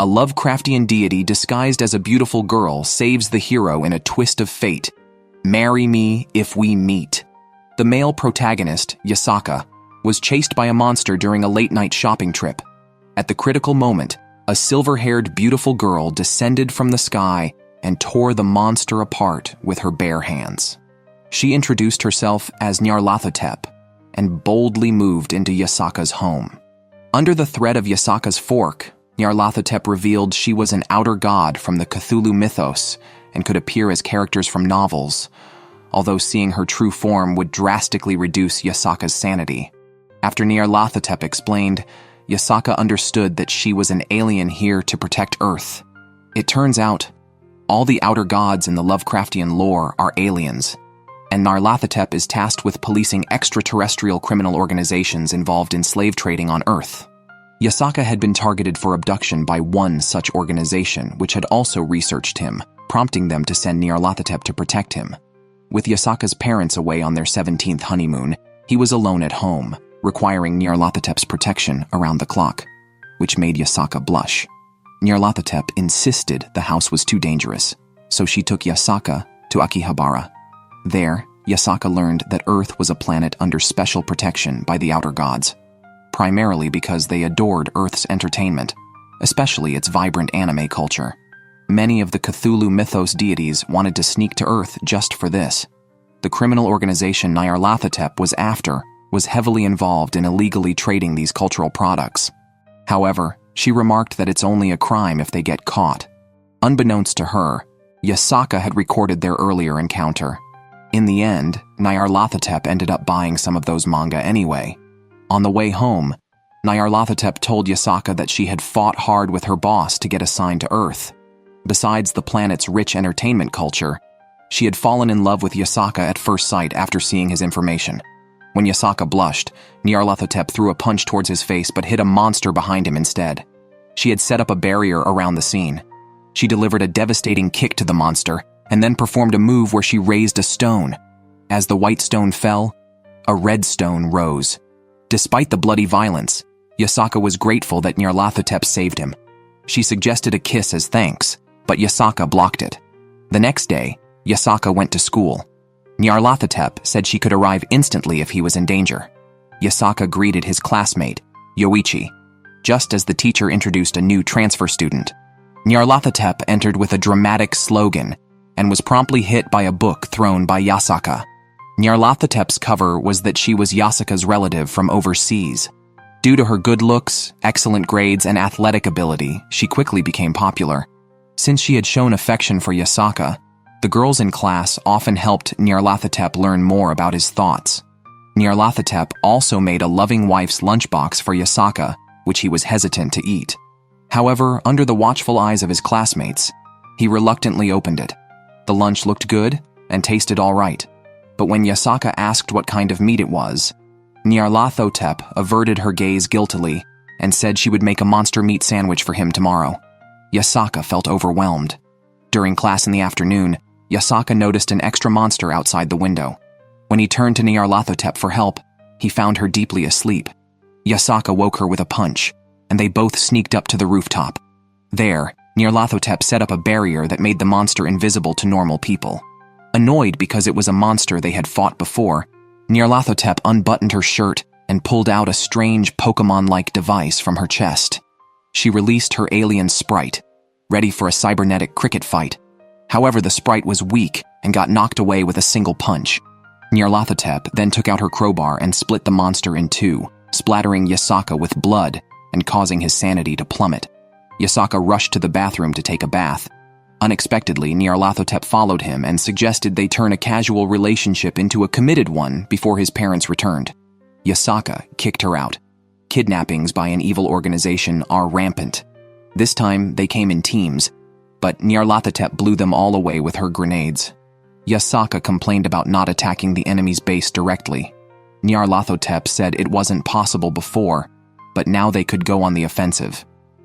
a Lovecraftian deity disguised as a beautiful girl saves the hero in a twist of fate. Marry me if we meet. The male protagonist, Yasaka, was chased by a monster during a late-night shopping trip. At the critical moment, a silver-haired beautiful girl descended from the sky and tore the monster apart with her bare hands. She introduced herself as Nyarlathotep and boldly moved into Yasaka's home. Under the threat of Yasaka's fork, Nyarlathotep revealed she was an outer god from the Cthulhu mythos and could appear as characters from novels, although seeing her true form would drastically reduce Yasaka's sanity. After Nyarlathotep explained, Yasaka understood that she was an alien here to protect Earth. It turns out, all the outer gods in the Lovecraftian lore are aliens, and Nyarlathotep is tasked with policing extraterrestrial criminal organizations involved in slave trading on Earth. Yasaka had been targeted for abduction by one such organization, which had also researched him, prompting them to send Nyarlathotep to protect him. With Yasaka's parents away on their 17th honeymoon, he was alone at home, requiring Nyarlathotep's protection around the clock, which made Yasaka blush. Nyarlathotep insisted the house was too dangerous, so she took Yasaka to Akihabara. There, Yasaka learned that Earth was a planet under special protection by the outer gods, primarily because they adored Earth's entertainment, especially its vibrant anime culture. Many of the Cthulhu mythos deities wanted to sneak to Earth just for this. The criminal organization Nyarlathotep was after was heavily involved in illegally trading these cultural products. However, she remarked that it's only a crime if they get caught. Unbeknownst to her, Yasaka had recorded their earlier encounter. In the end, Nyarlathotep ended up buying some of those manga anyway. On the way home, Nyarlathotep told Yasaka that she had fought hard with her boss to get assigned to Earth. Besides the planet's rich entertainment culture, she had fallen in love with Yasaka at first sight after seeing his information. When Yasaka blushed, Nyarlathotep threw a punch towards his face but hit a monster behind him instead. She had set up a barrier around the scene. She delivered a devastating kick to the monster and then performed a move where she raised a stone. As the white stone fell, a red stone rose. Despite the bloody violence, Yasaka was grateful that Nyarlathotep saved him. She suggested a kiss as thanks, but Yasaka blocked it. The next day, Yasaka went to school. Nyarlathotep said she could arrive instantly if he was in danger. Yasaka greeted his classmate, Yoichi, just as the teacher introduced a new transfer student. Nyarlathotep entered with a dramatic slogan and was promptly hit by a book thrown by Yasaka. Nyarlathotep's cover was that she was Yasaka's relative from overseas. Due to her good looks, excellent grades, and athletic ability, she quickly became popular. Since she had shown affection for Yasaka, the girls in class often helped Nyarlathotep learn more about his thoughts. Nyarlathotep also made a loving wife's lunchbox for Yasaka, which he was hesitant to eat. However, under the watchful eyes of his classmates, he reluctantly opened it. The lunch looked good and tasted all right, but when Yasaka asked what kind of meat it was, Nyarlathotep averted her gaze guiltily and said she would make a monster meat sandwich for him tomorrow. Yasaka felt overwhelmed. During class in the afternoon, Yasaka noticed an extra monster outside the window. When he turned to Nyarlathotep for help, he found her deeply asleep. Yasaka woke her with a punch, and they both sneaked up to the rooftop. There, Nyarlathotep set up a barrier that made the monster invisible to normal people. Annoyed because it was a monster they had fought before, Nyarlathotep unbuttoned her shirt and pulled out a strange Pokemon-like device from her chest. She released her alien sprite, ready for a cybernetic cricket fight. However, the sprite was weak and got knocked away with a single punch. Nyarlathotep then took out her crowbar and split the monster in two, splattering Yasaka with blood and causing his sanity to plummet. Yasaka rushed to the bathroom to take a bath. Unexpectedly, Nyarlathotep followed him and suggested they turn a casual relationship into a committed one before his parents returned. Yasaka kicked her out. Kidnappings by an evil organization are rampant. This time, they came in teams, but Nyarlathotep blew them all away with her grenades. Yasaka complained about not attacking the enemy's base directly. Nyarlathotep said it wasn't possible before, but now they could go on the offensive.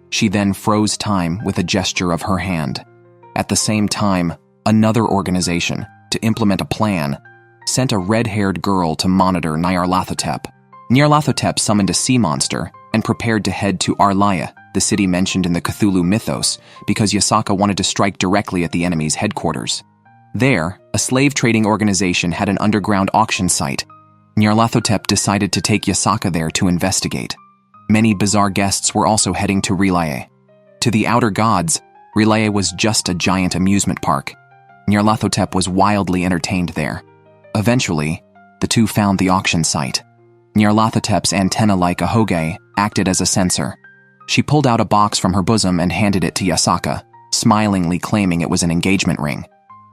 She then froze time with a gesture of her hand. At the same time, another organization, to implement a plan, sent a red-haired girl to monitor Nyarlathotep. Nyarlathotep summoned a sea monster and prepared to head to Arlaya the city mentioned in the Cthulhu mythos, because Yasaka wanted to strike directly at the enemy's headquarters. There, a slave trading organization had an underground auction site. Nyarlathotep decided to take Yasaka there to investigate. Many bizarre guests were also heading to Relaye. To the outer gods, Relaye was just a giant amusement park. Nyarlathotep was wildly entertained there. Eventually, the two found the auction site. Nyarlathotep's antenna like a hoge acted as a sensor. She pulled out a box from her bosom and handed it to Yasaka, smilingly claiming it was an engagement ring.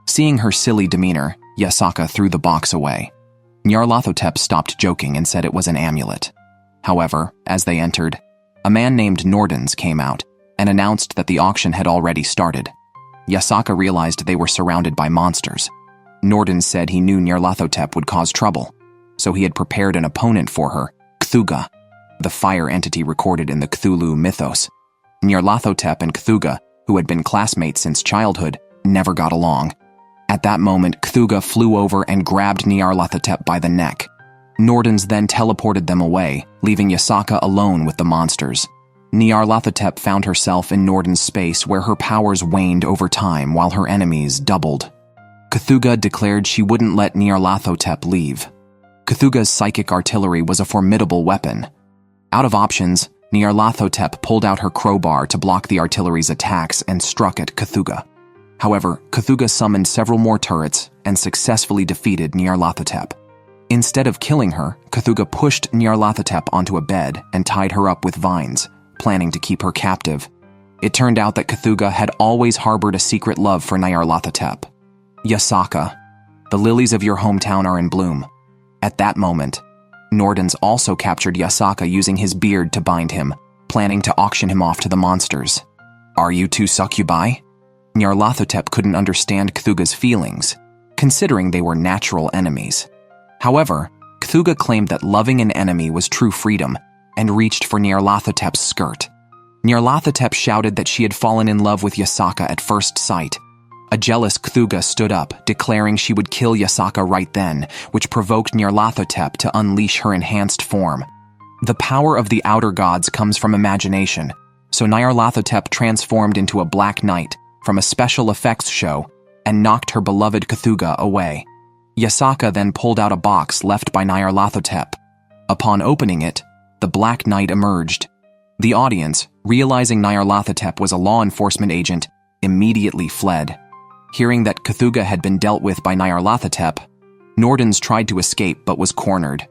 Seeing her silly demeanor, Yasaka threw the box away. Nyarlathotep stopped joking and said it was an amulet. However, as they entered, a man named Nordens came out and announced that the auction had already started. Yasaka realized they were surrounded by monsters. Nordens said he knew Nyarlathotep would cause trouble, so he had prepared an opponent for her, Cthugha, the fire entity recorded in the Cthulhu mythos. Nyarlathotep and Cthugha, who had been classmates since childhood, never got along. At that moment, Cthugha flew over and grabbed Nyarlathotep by the neck. Nordens then teleported them away, leaving Yasaka alone with the monsters. Nyarlathotep found herself in Nordens' space where her powers waned over time while her enemies doubled. Cthugha declared she wouldn't let Nyarlathotep leave. Cthugha's psychic artillery was a formidable weapon. Out of options, Nyarlathotep pulled out her crowbar to block the artillery's attacks and struck at Cthugha. However, Cthugha summoned several more turrets and successfully defeated Nyarlathotep. Instead of killing her, Cthugha pushed Nyarlathotep onto a bed and tied her up with vines, planning to keep her captive. It turned out that Cthugha had always harbored a secret love for Nyarlathotep. Yasaka, the lilies of your hometown are in bloom. At that moment, Nordens also captured Yasaka using his beard to bind him, planning to auction him off to the monsters. Are you two succubi? Nyarlathotep couldn't understand Cthugha's feelings, considering they were natural enemies. However, Cthugha claimed that loving an enemy was true freedom and reached for Nyarlathotep's skirt. Nyarlathotep shouted that she had fallen in love with Yasaka at first sight. A jealous Cthugha stood up, declaring she would kill Yasaka right then, which provoked Nyarlathotep to unleash her enhanced form. The power of the outer gods comes from imagination, so Nyarlathotep transformed into a black knight from a special effects show and knocked her beloved Cthugha away. Yasaka then pulled out a box left by Nyarlathotep. Upon opening it, the Black Knight emerged. The audience, realizing Nyarlathotep was a law enforcement agent, immediately fled. Hearing that Cthugha had been dealt with by Nyarlathotep, Nordens tried to escape but was cornered.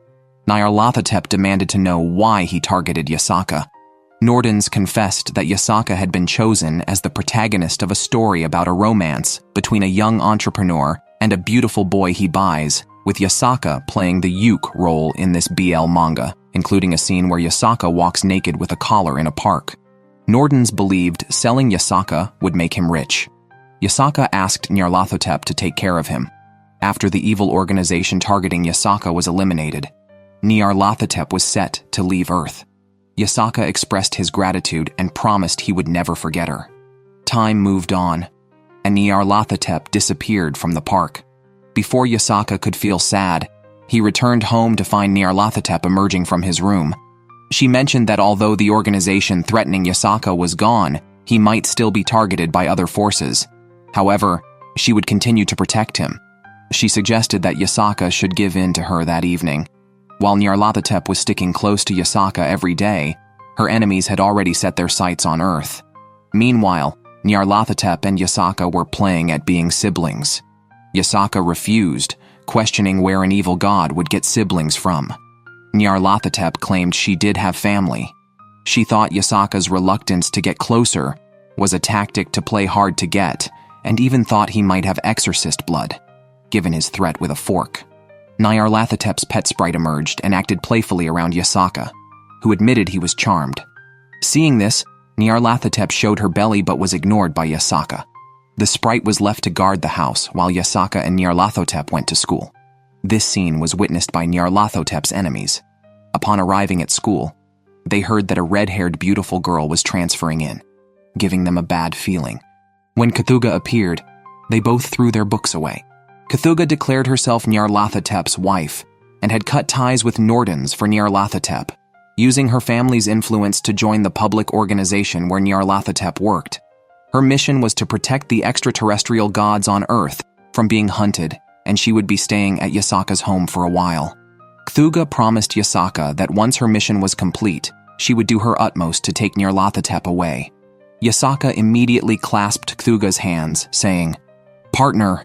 Nyarlathotep demanded to know why he targeted Yasaka. Nordens confessed that Yasaka had been chosen as the protagonist of a story about a romance between a young entrepreneur and a beautiful boy he buys, with Yasaka playing the Yuke role in this BL manga, including a scene where Yasaka walks naked with a collar in a park. Nordens believed selling Yasaka would make him rich. Yasaka asked Nyarlathotep to take care of him. After the evil organization targeting Yasaka was eliminated, Nyarlathotep was set to leave Earth. Yasaka expressed his gratitude and promised he would never forget her. Time moved on, and Nyarlathotep disappeared from the park. Before Yasaka could feel sad, he returned home to find Nyarlathotep emerging from his room. She mentioned that although the organization threatening Yasaka was gone, he might still be targeted by other forces. However, she would continue to protect him. She suggested that Yasaka should give in to her that evening. While Nyarlathotep was sticking close to Yasaka every day, her enemies had already set their sights on Earth. Meanwhile, Nyarlathotep and Yasaka were playing at being siblings. Yasaka refused, questioning where an evil god would get siblings from. Nyarlathotep claimed she did have family. She thought Yasaka's reluctance to get closer was a tactic to play hard to get, and even thought he might have exorcist blood, given his threat with a fork. Nyarlathotep's pet sprite emerged and acted playfully around Yasaka, who admitted he was charmed. Seeing this, Nyarlathotep showed her belly but was ignored by Yasaka. The sprite was left to guard the house while Yasaka and Nyarlathotep went to school. This scene was witnessed by Nyarlathotep's enemies. Upon arriving at school, they heard that a red-haired beautiful girl was transferring in, giving them a bad feeling. When Cthugha appeared, they both threw their books away. Cthugha declared herself Nyarlathotep's wife and had cut ties with Nordens for Nyarlathotep. using her family's influence to join the public organization where Nyarlathotep worked. Her mission was to protect the extraterrestrial gods on Earth from being hunted, and she would be staying at Yasaka's home for a while. Cthugha promised Yasaka that once her mission was complete, she would do her utmost to take Nyarlathotep away. Yasaka immediately clasped Cthugha's hands, saying, "Partner,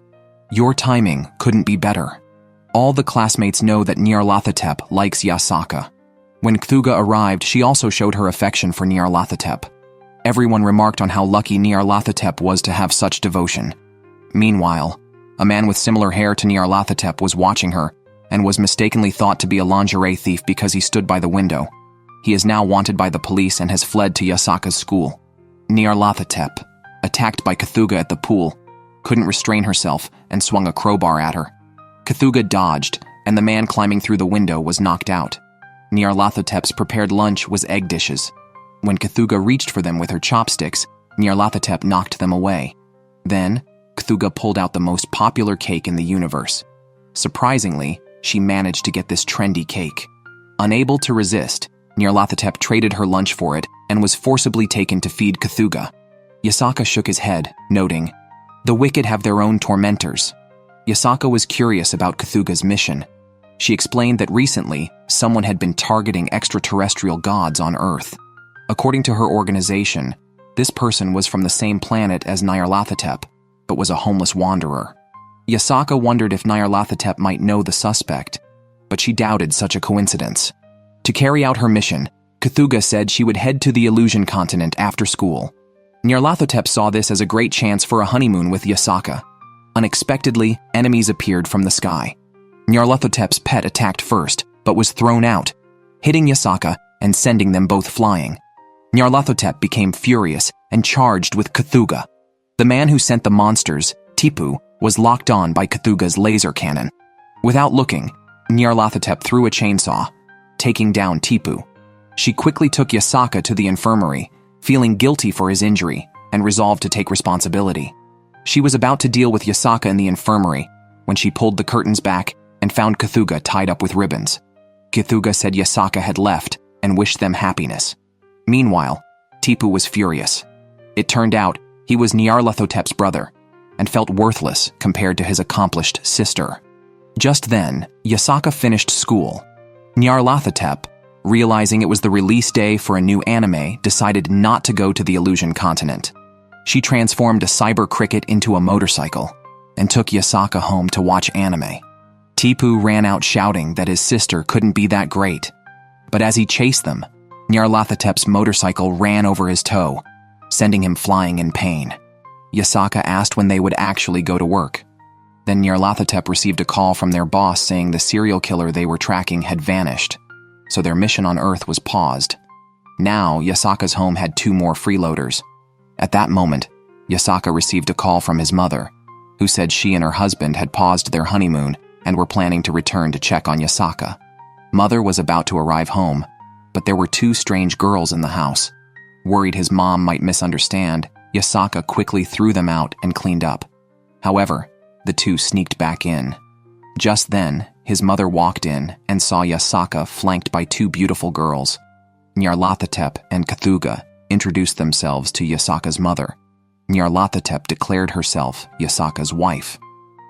your timing couldn't be better." All the classmates know that Nyarlathotep likes Yasaka. When Cthugha arrived, she also showed her affection for Nyarlathotep. Everyone remarked on how lucky Nyarlathotep was to have such devotion. Meanwhile, a man with similar hair to Nyarlathotep was watching her and was mistakenly thought to be a lingerie thief because he stood by the window. He is now wanted by the police and has fled to Yasaka's school. Nyarlathotep, attacked by Cthugha at the pool, couldn't restrain herself and swung a crowbar at her. Cthugha dodged, and the man climbing through the window was knocked out. Nyarlathotep's prepared lunch was egg dishes. When Cthugha reached for them with her chopsticks, Nyarlathotep knocked them away. Then, Cthugha pulled out the most popular cake in the universe. Surprisingly, she managed to get this trendy cake. Unable to resist, Nyarlathotep traded her lunch for it and was forcibly taken to feed Cthugha. Yasaka shook his head, noting, "The wicked have their own tormentors." Yasaka was curious about Cthugha's mission. She explained that recently, someone had been targeting extraterrestrial gods on Earth. According to her organization, this person was from the same planet as Nyarlathotep, but was a homeless wanderer. Yasaka wondered if Nyarlathotep might know the suspect, but she doubted such a coincidence. To carry out her mission, Cthugha said she would head to the illusion continent after school. Nyarlathotep saw this as a great chance for a honeymoon with Yasaka. Unexpectedly, enemies appeared from the sky. Nyarlathotep's pet attacked first, but was thrown out, hitting Yasaka and sending them both flying. Nyarlathotep became furious and charged with Cthugha. The man who sent the monsters, Tipu, was locked on by Cthugha's laser cannon. Without looking, Nyarlathotep threw a chainsaw, taking down Tipu. She quickly took Yasaka to the infirmary, feeling guilty for his injury, and resolved to take responsibility. She was about to deal with Yasaka in the infirmary when she pulled the curtains back and found Cthugha tied up with ribbons. Cthugha said Yasaka had left and wished them happiness. Meanwhile, Tipu was furious. It turned out he was Nyarlathotep's brother and felt worthless compared to his accomplished sister. Just then, Yasaka finished school. Nyarlathotep, realizing it was the release day for a new anime, decided not to go to the illusion continent. She transformed a cyber cricket into a motorcycle and took Yasaka home to watch anime. Tipu ran out shouting that his sister couldn't be that great. But as he chased them, Nyarlathotep's motorcycle ran over his toe, sending him flying in pain. Yasaka asked when they would actually go to work. Then Nyarlathotep received a call from their boss saying the serial killer they were tracking had vanished, so their mission on Earth was paused. Now, Yasaka's home had 2 more freeloaders. At that moment, Yasaka received a call from his mother, who said she and her husband had paused their honeymoon and were planning to return to check on Yasaka. Mother was about to arrive home, but there were 2 strange girls in the house. Worried his mom might misunderstand, Yasaka quickly threw them out and cleaned up. However, the 2 sneaked back in. Just then, his mother walked in and saw Yasaka flanked by 2 beautiful girls. Nyarlathotep and Cthugha introduced themselves to Yasaka's mother. Nyarlathotep declared herself Yasaka's wife.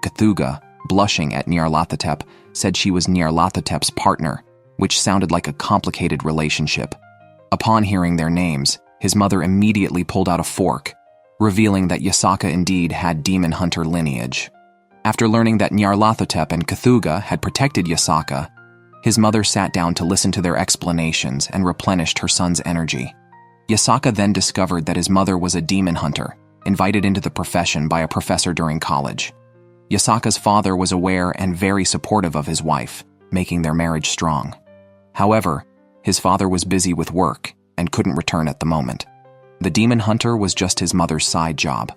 Cthugha, blushing at Nyarlathotep, said she was Nyarlathotep's partner, which sounded like a complicated relationship. Upon hearing their names, his mother immediately pulled out a fork, revealing that Yasaka indeed had demon hunter lineage. After learning that Nyarlathotep and Cthugha had protected Yasaka, his mother sat down to listen to their explanations and replenished her son's energy. Yasaka then discovered that his mother was a demon hunter, invited into the profession by a professor during college. Yasaka's father was aware and very supportive of his wife, making their marriage strong. However, his father was busy with work and couldn't return at the moment. The demon hunter was just his mother's side job.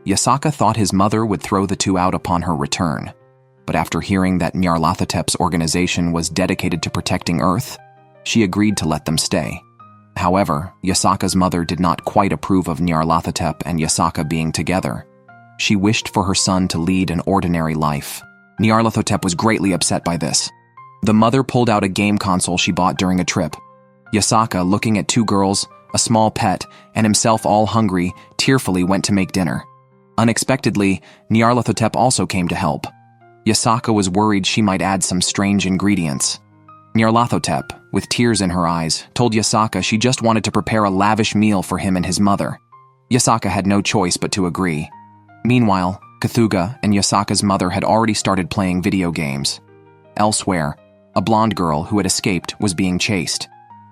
Yasaka thought his mother would throw the 2 out upon her return, but after hearing that Nyarlathotep's organization was dedicated to protecting Earth, she agreed to let them stay. However, Yasaka's mother did not quite approve of Nyarlathotep and Yasaka being together. She wished for her son to lead an ordinary life. Nyarlathotep was greatly upset by this. The mother pulled out a game console she bought during a trip. Yasaka, looking at two girls, a small pet, and himself all hungry, tearfully went to make dinner. Unexpectedly, Nyarlathotep also came to help. Yasaka was worried she might add some strange ingredients. Nyarlathotep, with tears in her eyes, told Yasaka she just wanted to prepare a lavish meal for him and his mother. Yasaka had no choice but to agree. Meanwhile, Cthugha and Yasaka's mother had already started playing video games. Elsewhere, a blonde girl who had escaped was being chased.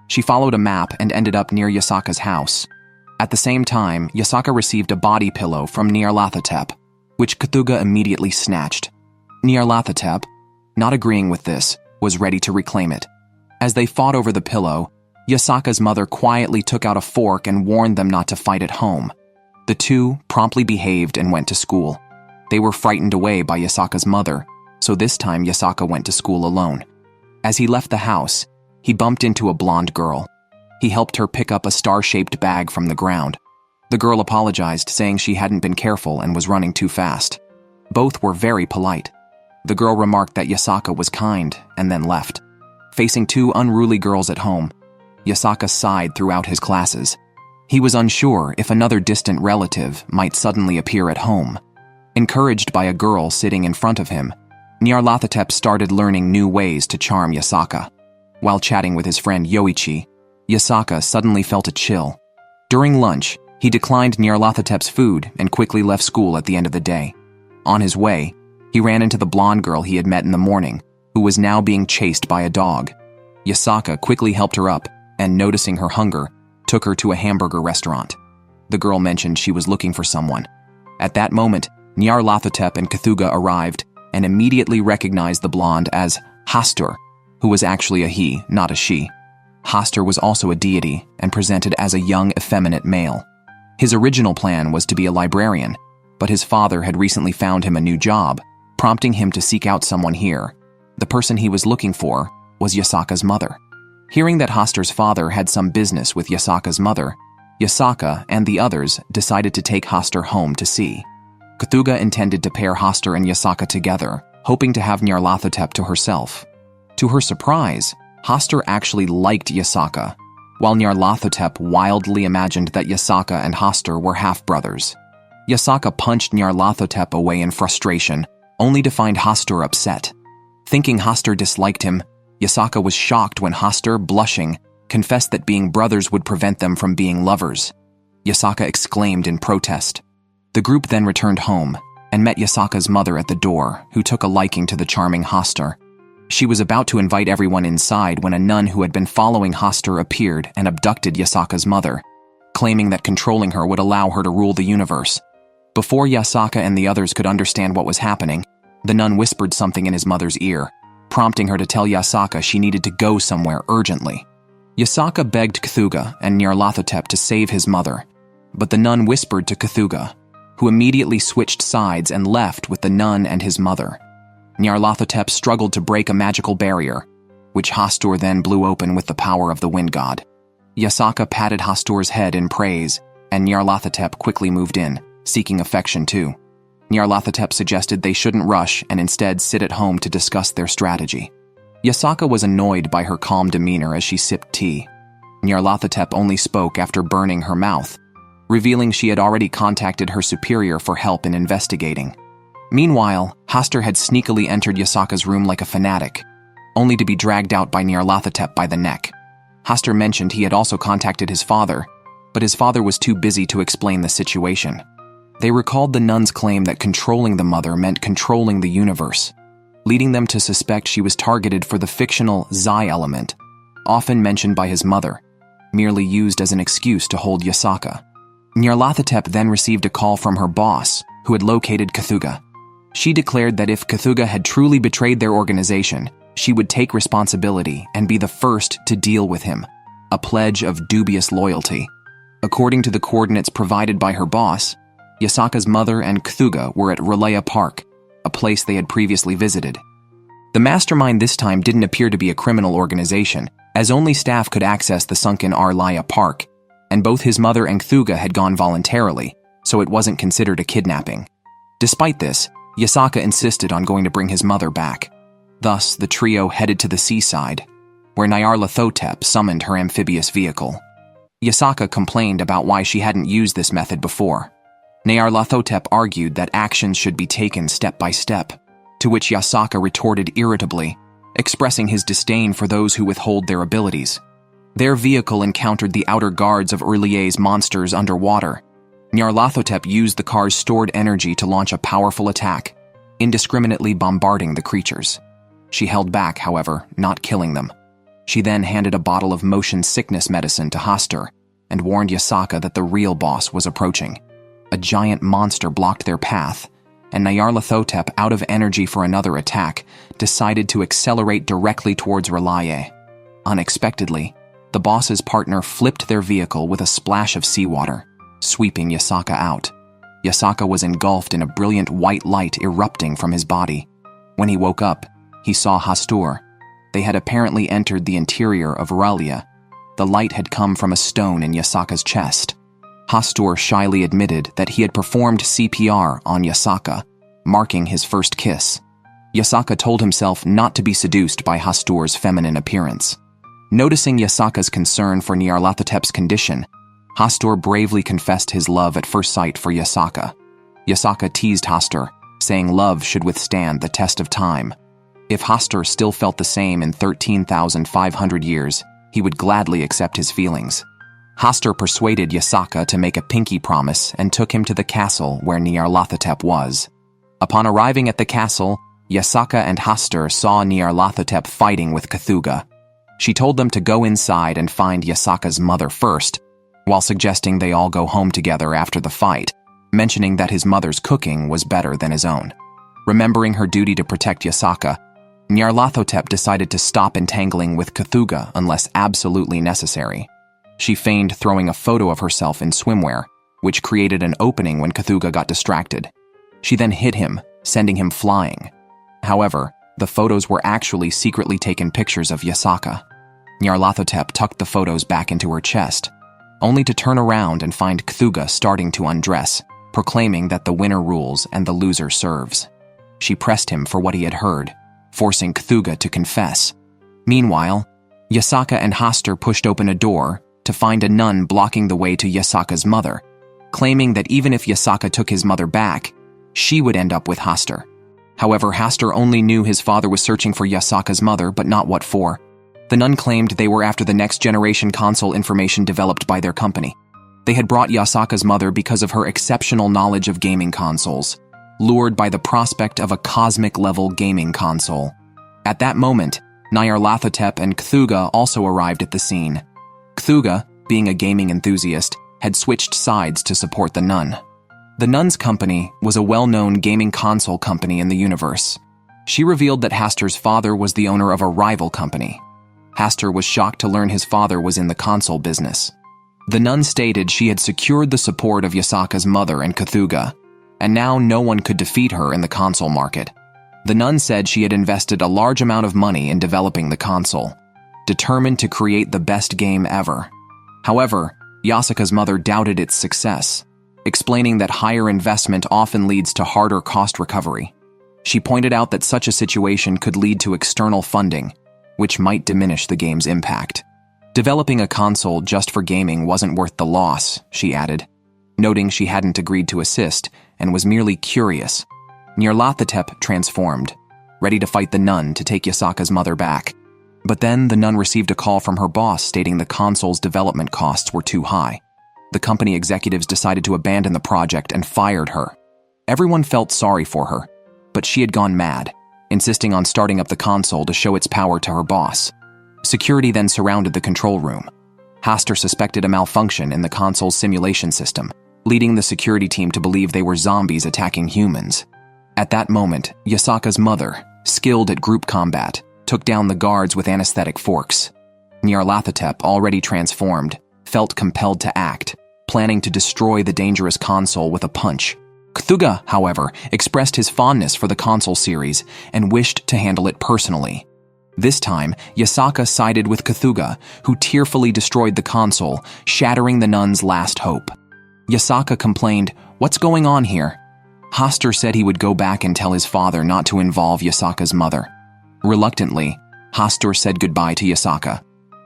She followed a map and ended up near Yasaka's house. At the same time, Yasaka received a body pillow from Nyarlathotep, which Cthugha immediately snatched. Nyarlathotep, not agreeing with this, was ready to reclaim it. As they fought over the pillow, Yasaka's mother quietly took out a fork and warned them not to fight at home. The two promptly behaved and went to school. They were frightened away by Yasaka's mother, so this time Yasaka went to school alone. As he left the house, he bumped into a blonde girl. He helped her pick up a star-shaped bag from the ground. The girl apologized, saying she hadn't been careful and was running too fast. Both were very polite. The girl remarked that Yasaka was kind and then left. Facing two unruly girls at home, Yasaka sighed throughout his classes. He was unsure if another distant relative might suddenly appear at home. Encouraged by a girl sitting in front of him, Nyarlathotep started learning new ways to charm Yasaka. While chatting with his friend Yoichi, Yasaka suddenly felt a chill. During lunch, he declined Nyarlathotep's food and quickly left school at the end of the day. On his way, he ran into the blonde girl he had met in the morning, who was now being chased by a dog. Yasaka quickly helped her up and, noticing her hunger, took her to a hamburger restaurant. The girl mentioned she was looking for someone. At that moment, Nyarlathotep and Cthugha arrived and immediately recognized the blonde as Hastur, who was actually a he, not a she. Hastur was also a deity and presented as a young, effeminate male. His original plan was to be a librarian, but his father had recently found him a new job, prompting him to seek out someone here. The person he was looking for was Yasaka's mother. Hearing that Hastur's father had some business with Yasaka's mother, Yasaka and the others decided to take Hastur home to see. Cthugha intended to pair Hastur and Yasaka together, hoping to have Nyarlathotep to herself. To her surprise, Hastur actually liked Yasaka, while Nyarlathotep wildly imagined that Yasaka and Hastur were half-brothers. Yasaka punched Nyarlathotep away in frustration, only to find Hastur upset. Thinking Hastur disliked him, Yasaka was shocked when Hastur, blushing, confessed that being brothers would prevent them from being lovers. Yasaka exclaimed in protest. The group then returned home and met Yasaka's mother at the door, who took a liking to the charming Hastur. She was about to invite everyone inside when a nun who had been following Hastur appeared and abducted Yasaka's mother, claiming that controlling her would allow her to rule the universe. Before Yasaka and the others could understand what was happening, the nun whispered something in his mother's ear, prompting her to tell Yasaka she needed to go somewhere urgently. Yasaka begged Cthugha and Nyarlathotep to save his mother, but the nun whispered to Cthugha, who immediately switched sides and left with the nun and his mother. Nyarlathotep struggled to break a magical barrier, which Hastur then blew open with the power of the wind god. Yasaka patted Hastur's head in praise, and Nyarlathotep quickly moved in, seeking affection too. Nyarlathotep suggested they shouldn't rush and instead sit at home to discuss their strategy. Yasaka was annoyed by her calm demeanor as she sipped tea. Nyarlathotep only spoke after burning her mouth, revealing she had already contacted her superior for help in investigating. Meanwhile, Hastur had sneakily entered Yasaka's room like a fanatic, only to be dragged out by Nyarlathotep by the neck. Hastur mentioned he had also contacted his father, but his father was too busy to explain the situation. They recalled the nun's claim that controlling the mother meant controlling the universe, leading them to suspect she was targeted for the fictional Zai element, often mentioned by his mother, merely used as an excuse to hold Yasaka. Nyarlathotep then received a call from her boss, who had located Cthugha. She declared that if Cthugha had truly betrayed their organization, she would take responsibility and be the first to deal with him, a pledge of dubious loyalty. According to the coordinates provided by her boss, Yasaka's mother and Cthugha were at Raleigh Park, a place they had previously visited. The mastermind this time didn't appear to be a criminal organization, as only staff could access the sunken Raleigh Park, and both his mother and Cthugha had gone voluntarily, so it wasn't considered a kidnapping. Despite this, Yasaka insisted on going to bring his mother back. Thus, the trio headed to the seaside. where Nyarlathotep summoned her amphibious vehicle. Yasaka complained about why she hadn't used this method before. Nyarlathotep argued that actions should be taken step by step, to which Yasaka retorted irritably, expressing his disdain for those who withhold their abilities. Their vehicle encountered the outer guards of Urlie's monsters underwater. Nyarlathotep used the car's stored energy to launch a powerful attack, indiscriminately bombarding the creatures. She held back, however, not killing them. She then handed a bottle of motion sickness medicine to Hastur and warned Yasaka that the real boss was approaching. A giant monster blocked their path, and Nyarlathotep, out of energy for another attack, decided to accelerate directly towards Urlie. Unexpectedly, the boss's partner flipped their vehicle with a splash of seawater, sweeping Yasaka out. Yasaka was engulfed in a brilliant white light erupting from his body. When he woke up, he saw Hastur. They had apparently entered the interior of Urlie. The light had come from a stone in Yasaka's chest. Hastur shyly admitted that he had performed CPR on Yasaka, marking his first kiss. Yasaka told himself not to be seduced by Hastur's feminine appearance. Noticing Yasaka's concern for Nyarlathotep's condition, Hastur bravely confessed his love at first sight for Yasaka. Yasaka teased Hastur, saying love should withstand the test of time. If Hastur still felt the same in 13,500 years, he would gladly accept his feelings. Hastur persuaded Yasaka to make a pinky promise and took him to the castle where Nyarlathotep was. Upon arriving at the castle, Yasaka and Hastur saw Nyarlathotep fighting with Cthugha. She told them to go inside and find Yasaka's mother first, while suggesting they all go home together after the fight, mentioning that his mother's cooking was better than his own. Remembering her duty to protect Yasaka, Nyarlathotep decided to stop entangling with Cthugha unless absolutely necessary. She feigned throwing a photo of herself in swimwear, which created an opening when Cthugha got distracted. She then hit him, sending him flying. However, the photos were actually secretly taken pictures of Yasaka. Nyarlathotep tucked the photos back into her chest, only to turn around and find Cthugha starting to undress, proclaiming that the winner rules and the loser serves. She pressed him for what he had heard, forcing Cthugha to confess. Meanwhile, Yasaka and Hastur pushed open a door to find a nun blocking the way to Yasaka's mother, claiming that even if Yasaka took his mother back, she would end up with Hastur. However, Hastur only knew his father was searching for Yasaka's mother, but not what for. The nun claimed they were after the next-generation console information developed by their company. They had brought Yasaka's mother because of her exceptional knowledge of gaming consoles, lured by the prospect of a cosmic-level gaming console. At that moment, Nyarlathotep and Cthugha also arrived at the scene. Cthugha, being a gaming enthusiast, had switched sides to support the nun. The nun's company was a well-known gaming console company in the universe. She revealed that Hastur's father was the owner of a rival company. Hastur was shocked to learn his father was in the console business. The nun stated she had secured the support of Yasaka's mother and Cthugha, and now no one could defeat her in the console market. The nun said she had invested a large amount of money in developing the console, determined to create the best game ever. However, Yasaka's mother doubted its success, explaining that higher investment often leads to harder cost recovery. She pointed out that such a situation could lead to external funding, which might diminish the game's impact. Developing a console just for gaming wasn't worth the loss, she added, noting she hadn't agreed to assist and was merely curious. Nyarlathotep transformed, ready to fight the nun to take Yasaka's mother back. But then the nun received a call from her boss stating the console's development costs were too high. The company executives decided to abandon the project and fired her. Everyone felt sorry for her, but she had gone mad, insisting on starting up the console to show its power to her boss. Security then surrounded the control room. Hastur suspected a malfunction in the console's simulation system, leading the security team to believe they were zombies attacking humans. At that moment, Yasaka's mother, skilled at group combat, took down the guards with anesthetic forks. Nyarlathotep, already transformed, felt compelled to act, planning to destroy the dangerous console with a punch. Cthugha, however, expressed his fondness for the console series and wished to handle it personally. This time, Yasaka sided with Cthugha, who tearfully destroyed the console, shattering the nun's last hope. Yasaka complained, "What's going on here?" Hastur said he would go back and tell his father not to involve Yasaka's mother. Reluctantly, Hastur said goodbye to Yasaka.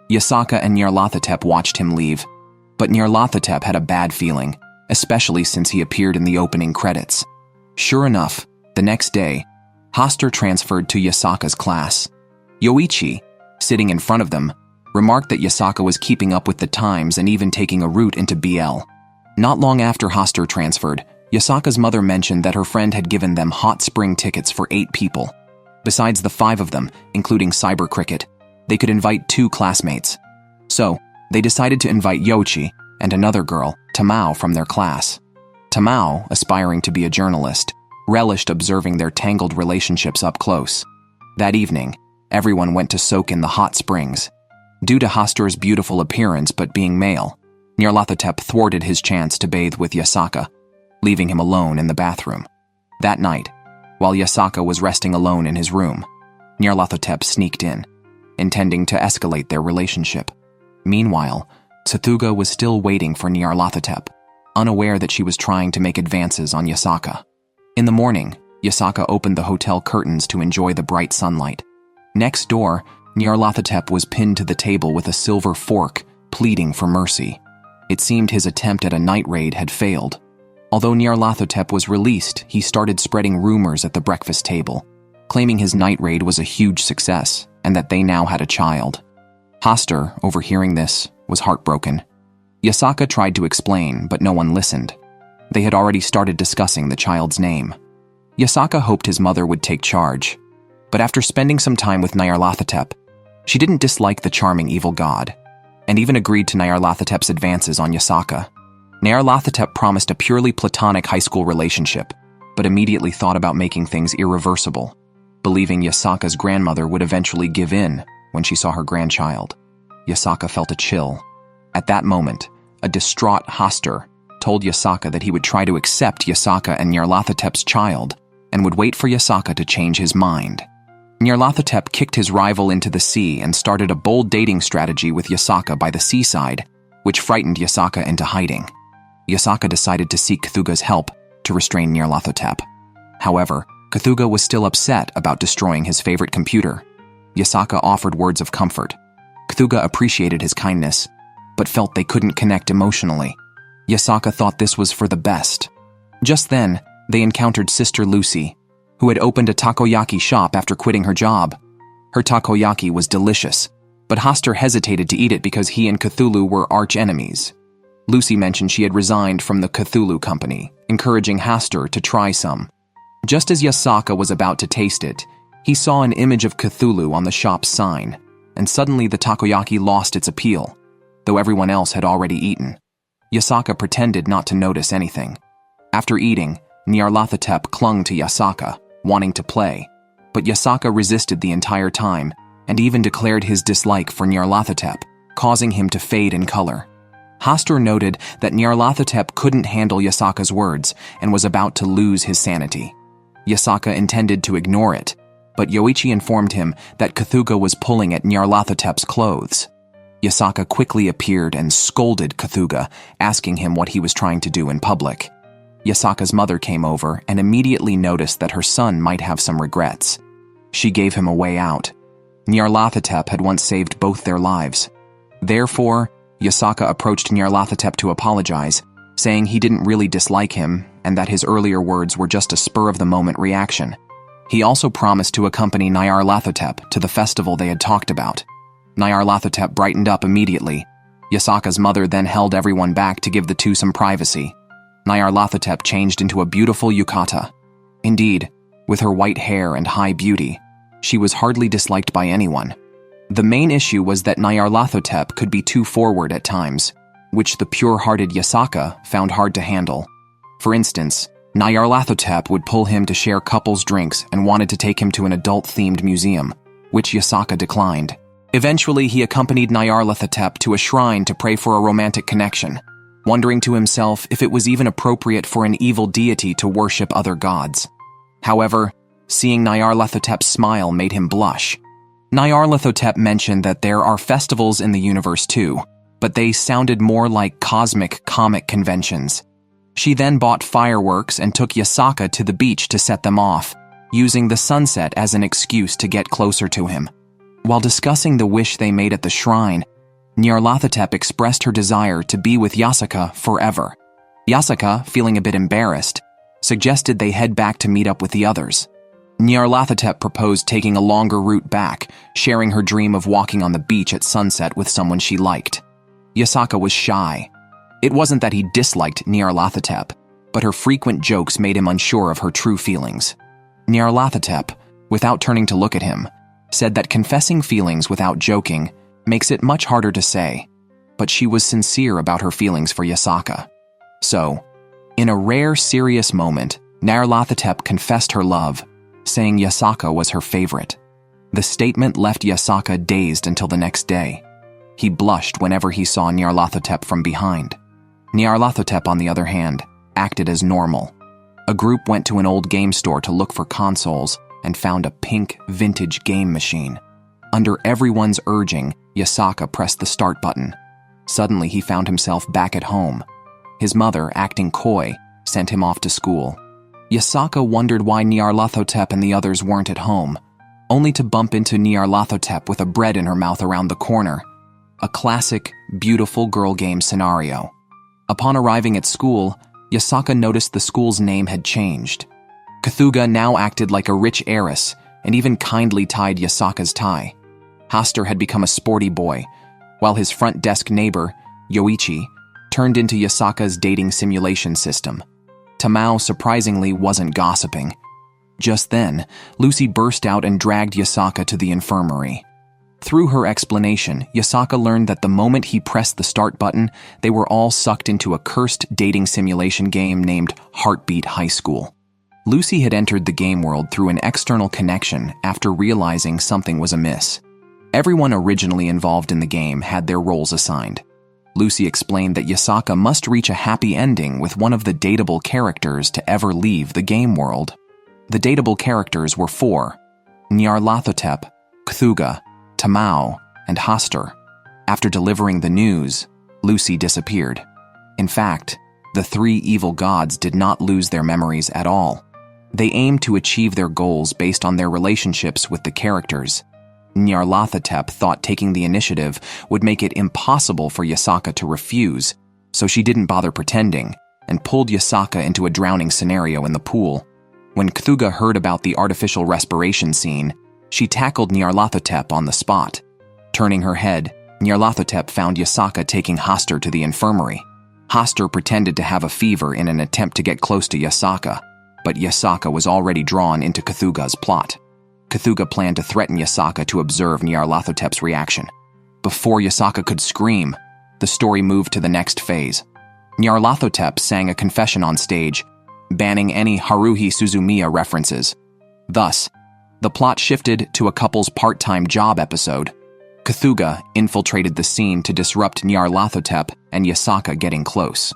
Yasaka and Nyarlathotep watched him leave, but Nyarlathotep had a bad feeling, especially since he appeared in the opening credits. Sure enough, the next day, Hastur transferred to Yasaka's class. Yoichi, sitting in front of them, remarked that Yasaka was keeping up with the times and even taking a route into BL. Not long after Hastur transferred, Yasaka's mother mentioned that her friend had given them hot spring tickets for 8 people. Besides the 5 of them, including Cyber Cricket, they could invite 2 classmates. So, they decided to invite Yoichi and another girl, Tamao, from their class. Tamao, aspiring to be a journalist, relished observing their tangled relationships up close. That evening, everyone went to soak in the hot springs. Due to Hastur's beautiful appearance but being male, Nyarlathotep thwarted his chance to bathe with Yasaka, leaving him alone in the bathroom. That night, while Yasaka was resting alone in his room, Nyarlathotep sneaked in, intending to escalate their relationship. Meanwhile, Cthugha was still waiting for Nyarlathotep, unaware that she was trying to make advances on Yasaka. In the morning, Yasaka opened the hotel curtains to enjoy the bright sunlight. Next door, Nyarlathotep was pinned to the table with a silver fork, pleading for mercy. It seemed his attempt at a night raid had failed. Although Nyarlathotep was released, he started spreading rumors at the breakfast table, claiming his night raid was a huge success and that they now had a child. Hastur, overhearing this, was heartbroken. Yasaka tried to explain, but no one listened. They had already started discussing the child's name. Yasaka hoped his mother would take charge, but after spending some time with Nyarlathotep, she didn't dislike the charming evil god, and even agreed to Nyarlathotep's advances on Yasaka. Nyarlathotep promised a purely platonic high school relationship, but immediately thought about making things irreversible, believing Yasaka's grandmother would eventually give in when she saw her grandchild. Yasaka felt a chill. At that moment, a distraught Hastur told Yasaka that he would try to accept Yasaka and Nyarlathotep's child and would wait for Yasaka to change his mind. Nyarlathotep kicked his rival into the sea and started a bold dating strategy with Yasaka by the seaside, which frightened Yasaka into hiding. Yasaka decided to seek Cthugha's help to restrain Nyarlathotep. However, Cthugha was still upset about destroying his favorite computer. Yasaka offered words of comfort. Cthugha appreciated his kindness, but felt they couldn't connect emotionally. Yasaka thought this was for the best. Just then, they encountered Sister Lucy, who had opened a takoyaki shop after quitting her job. Her takoyaki was delicious, but Hastur hesitated to eat it because he and Cthulhu were arch-enemies. Lucy mentioned she had resigned from the Cthulhu company, encouraging Hastur to try some. Just as Yasaka was about to taste it, he saw an image of Cthulhu on the shop's sign, and suddenly the takoyaki lost its appeal, though everyone else had already eaten. Yasaka pretended not to notice anything. After eating, Nyarlathotep clung to Yasaka, wanting to play, but Yasaka resisted the entire time and even declared his dislike for Nyarlathotep, causing him to fade in color. Hastur noted that Nyarlathotep couldn't handle Yasaka's words and was about to lose his sanity. Yasaka intended to ignore it, but Yoichi informed him that Cthugha was pulling at Nyarlathotep's clothes. Yasaka quickly appeared and scolded Cthugha, asking him what he was trying to do in public. Yasaka's mother came over and immediately noticed that her son might have some regrets. She gave him a way out. Nyarlathotep had once saved both their lives. Therefore, Yasaka approached Nyarlathotep to apologize, saying he didn't really dislike him and that his earlier words were just a spur-of-the-moment reaction. He also promised to accompany Nyarlathotep to the festival they had talked about. Nyarlathotep brightened up immediately. Yasaka's mother then held everyone back to give the two some privacy. Nyarlathotep changed into a beautiful yukata. Indeed, with her white hair and high beauty, she was hardly disliked by anyone. The main issue was that Nyarlathotep could be too forward at times, which the pure-hearted Yasaka found hard to handle. For instance, Nyarlathotep would pull him to share couples' drinks and wanted to take him to an adult-themed museum, which Yasaka declined. Eventually, he accompanied Nyarlathotep to a shrine to pray for a romantic connection, wondering to himself if it was even appropriate for an evil deity to worship other gods. However, seeing Nyarlathotep's smile made him blush. Nyarlathotep mentioned that there are festivals in the universe too, but they sounded more like cosmic comic conventions. She then bought fireworks and took Yasaka to the beach to set them off, using the sunset as an excuse to get closer to him. While discussing the wish they made at the shrine, Nyarlathotep expressed her desire to be with Yasaka forever. Yasaka, feeling a bit embarrassed, suggested they head back to meet up with the others. Nyarlathotep proposed taking a longer route back, sharing her dream of walking on the beach at sunset with someone she liked. Yasaka was shy. It wasn't that he disliked Nyarlathotep, but her frequent jokes made him unsure of her true feelings. Nyarlathotep, without turning to look at him, said that confessing feelings without joking makes it much harder to say, but she was sincere about her feelings for Yasaka. So, in a rare, serious moment, Nyarlathotep confessed her love, saying Yasaka was her favorite. The statement left Yasaka dazed until the next day. He blushed whenever he saw Nyarlathotep from behind. Nyarlathotep, on the other hand, acted as normal. A group went to an old game store to look for consoles and found a pink, vintage game machine. Under everyone's urging, Yasaka pressed the start button. Suddenly, he found himself back at home. His mother, acting coy, sent him off to school. Yasaka wondered why Nyarlathotep and the others weren't at home, only to bump into Nyarlathotep with a bread in her mouth around the corner. A classic, beautiful girl game scenario. Upon arriving at school, Yasaka noticed the school's name had changed. Cthugha now acted like a rich heiress and even kindly tied Yasaka's tie. Hastur had become a sporty boy, while his front desk neighbor, Yoichi, turned into Yasaka's dating simulation system. Tamao surprisingly wasn't gossiping. Just then, Lucy burst out and dragged Yasaka to the infirmary. Through her explanation, Yasaka learned that the moment he pressed the start button, they were all sucked into a cursed dating simulation game named Heartbeat High School. Lucy had entered the game world through an external connection after realizing something was amiss. Everyone originally involved in the game had their roles assigned. Lucy explained that Yasaka must reach a happy ending with one of the dateable characters to ever leave the game world. The dateable characters were four: Nyarlathotep, Cthugha, Tamao, and Hastur. After delivering the news, Lucy disappeared. In fact, the three evil gods did not lose their memories at all. They aimed to achieve their goals based on their relationships with the characters. Nyarlathotep thought taking the initiative would make it impossible for Yasaka to refuse, so she didn't bother pretending and pulled Yasaka into a drowning scenario in the pool. When Cthugha heard about the artificial respiration scene, she tackled Nyarlathotep on the spot. Turning her head, Nyarlathotep found Yasaka taking Hastur to the infirmary. Hastur pretended to have a fever in an attempt to get close to Yasaka, but Yasaka was already drawn into Cthugha's plot. Cthugha planned to threaten Yasaka to observe Nyarlathotep's reaction. Before Yasaka could scream, the story moved to the next phase. Nyarlathotep sang a confession on stage, banning any Haruhi Suzumiya references. Thus, the plot shifted to a couple's part-time job episode. Cthugha infiltrated the scene to disrupt Nyarlathotep and Yasaka getting close.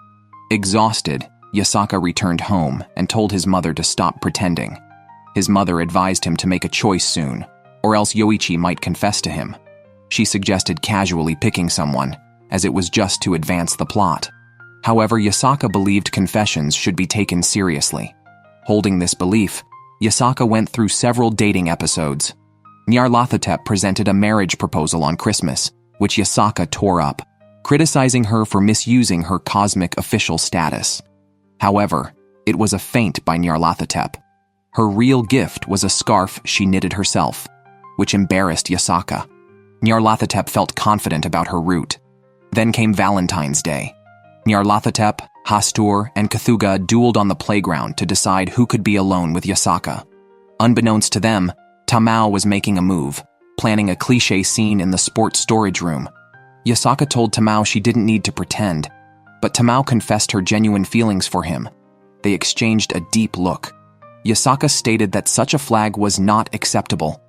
Exhausted, Yasaka returned home and told his mother to stop pretending. His mother advised him to make a choice soon, or else Yoichi might confess to him. She suggested casually picking someone, as it was just to advance the plot. However, Yasaka believed confessions should be taken seriously. Holding this belief, Yasaka went through several dating episodes. Nyarlathotep presented a marriage proposal on Christmas, which Yasaka tore up, criticizing her for misusing her cosmic official status. However, it was a feint by Nyarlathotep. Her real gift was a scarf she knitted herself, which embarrassed Yasaka. Nyarlathotep felt confident about her route. Then came Valentine's Day. Nyarlathotep, Hastur, and Cthugha dueled on the playground to decide who could be alone with Yasaka. Unbeknownst to them, Tamao was making a move, planning a cliché scene in the sports storage room. Yasaka told Tamao she didn't need to pretend, but Tamao confessed her genuine feelings for him. They exchanged a deep look. Yasaka stated that such a flag was not acceptable.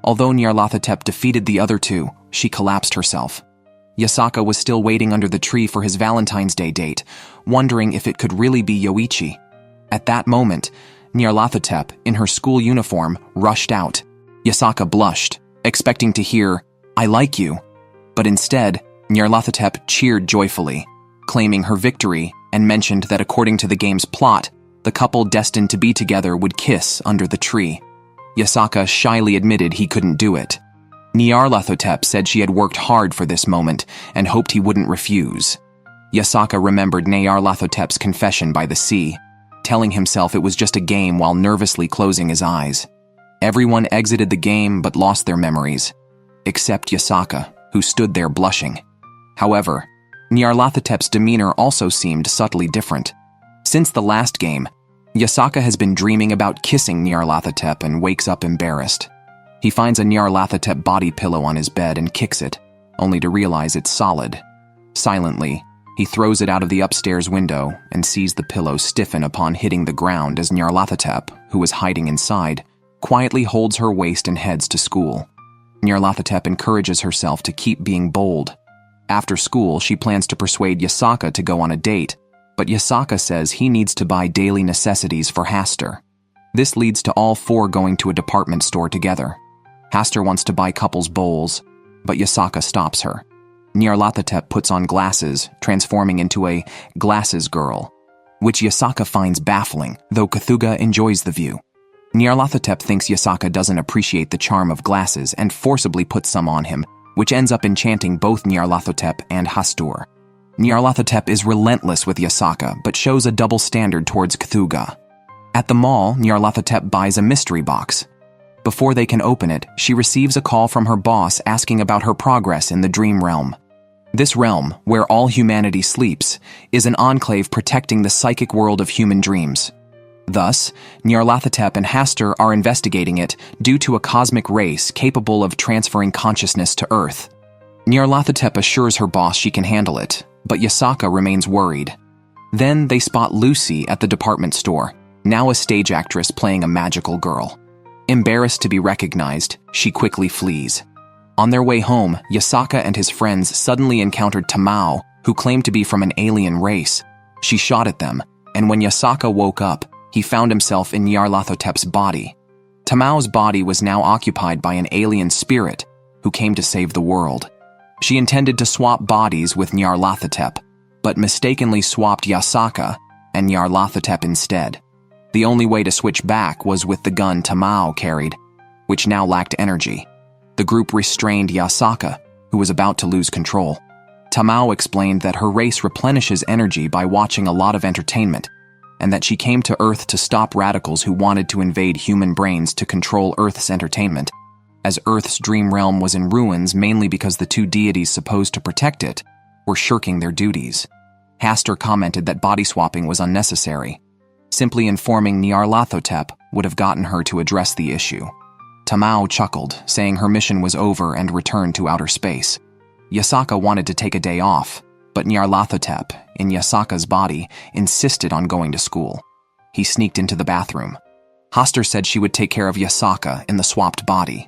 Although Nyarlathotep defeated the other two, she collapsed herself. Yasaka was still waiting under the tree for his Valentine's Day date, wondering if it could really be Yoichi. At that moment, Nyarlathotep, in her school uniform, rushed out. Yasaka blushed, expecting to hear, "I like you." But instead, Nyarlathotep cheered joyfully, claiming her victory, and mentioned that according to the game's plot, the couple destined to be together would kiss under the tree. Yasaka shyly admitted he couldn't do it. Nyarlathotep said she had worked hard for this moment and hoped he wouldn't refuse. Yasaka remembered Nyarlathotep's confession by the sea, telling himself it was just a game while nervously closing his eyes. Everyone exited the game but lost their memories, except Yasaka, who stood there blushing. However, Nyarlathotep's demeanor also seemed subtly different. Since the last game, Yasaka has been dreaming about kissing Nyarlathotep and wakes up embarrassed. He finds a Nyarlathotep body pillow on his bed and kicks it, only to realize it's solid. Silently, he throws it out of the upstairs window and sees the pillow stiffen upon hitting the ground as Nyarlathotep, who is hiding inside, quietly holds her waist and heads to school. Nyarlathotep encourages herself to keep being bold. After school, she plans to persuade Yasaka to go on a date, but Yasaka says he needs to buy daily necessities for Hastur. This leads to all four going to a department store together. Hastur wants to buy couples bowls, but Yasaka stops her. Nyarlathotep puts on glasses, transforming into a glasses girl, which Yasaka finds baffling, though Cthugha enjoys the view. Nyarlathotep thinks Yasaka doesn't appreciate the charm of glasses and forcibly puts some on him, which ends up enchanting both Nyarlathotep and Hastur. Nyarlathotep is relentless with Yasaka, but shows a double standard towards Cthugha. At the mall, Nyarlathotep buys a mystery box. Before they can open it, she receives a call from her boss asking about her progress in the dream realm. This realm, where all humanity sleeps, is an enclave protecting the psychic world of human dreams. Thus, Nyarlathotep and Hastur are investigating it due to a cosmic race capable of transferring consciousness to Earth. Nyarlathotep assures her boss she can handle it, but Yasaka remains worried. Then they spot Lucy at the department store, now a stage actress playing a magical girl. Embarrassed to be recognized, she quickly flees. On their way home, Yasaka and his friends suddenly encountered Tamao, who claimed to be from an alien race. She shot at them, and when Yasaka woke up, he found himself in Nyarlathotep's body. Tamao's body was now occupied by an alien spirit who came to save the world. She intended to swap bodies with Nyarlathotep, but mistakenly swapped Yasaka and Nyarlathotep instead. The only way to switch back was with the gun Tamao carried, which now lacked energy. The group restrained Yasaka, who was about to lose control. Tamao explained that her race replenishes energy by watching a lot of entertainment, and that she came to Earth to stop radicals who wanted to invade human brains to control Earth's entertainment, as Earth's dream realm was in ruins mainly because the two deities supposed to protect it were shirking their duties. Hastur commented that body swapping was unnecessary. Simply informing Nyarlathotep would have gotten her to address the issue. Tamao chuckled, saying her mission was over and returned to outer space. Yasaka wanted to take a day off, but Nyarlathotep, in Yasaka's body, insisted on going to school. He sneaked into the bathroom. Hastur said she would take care of Yasaka in the swapped body.